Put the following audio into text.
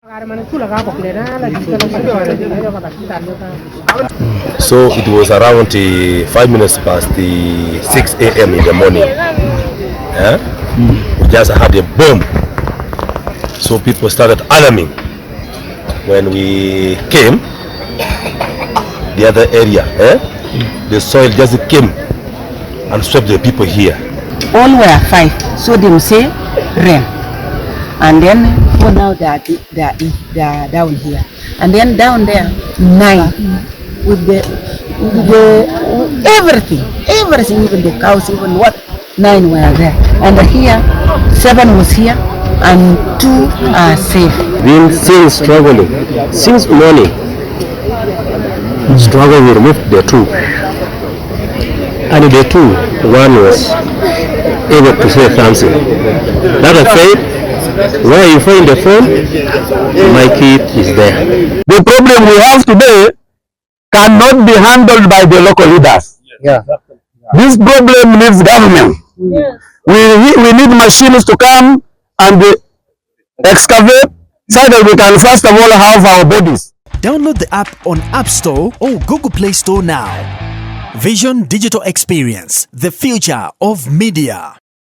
So it was around 5 minutes past 6 a.m. in the morning. We just had a bomb. So people started alarming. When we came, the other area, the soil just came and swept the people here. All were 5, so them say rain. And then for now they are down here. And then down there 9 with the everything, even the cows, even what 9 were there. And here 7 was here and 2 are safe. Been still struggling since morning. Struggle, we removed the 2. And the 2, one was able to say something. That I said, where you find the phone, my kid is there. The problem we have today cannot be handled by the local leaders. Yeah. This problem needs government. Yeah. We need machines to come and excavate so that we can first of all have our bodies. Download the app on App Store or Google Play Store now. Vision Digital Experience, the future of media.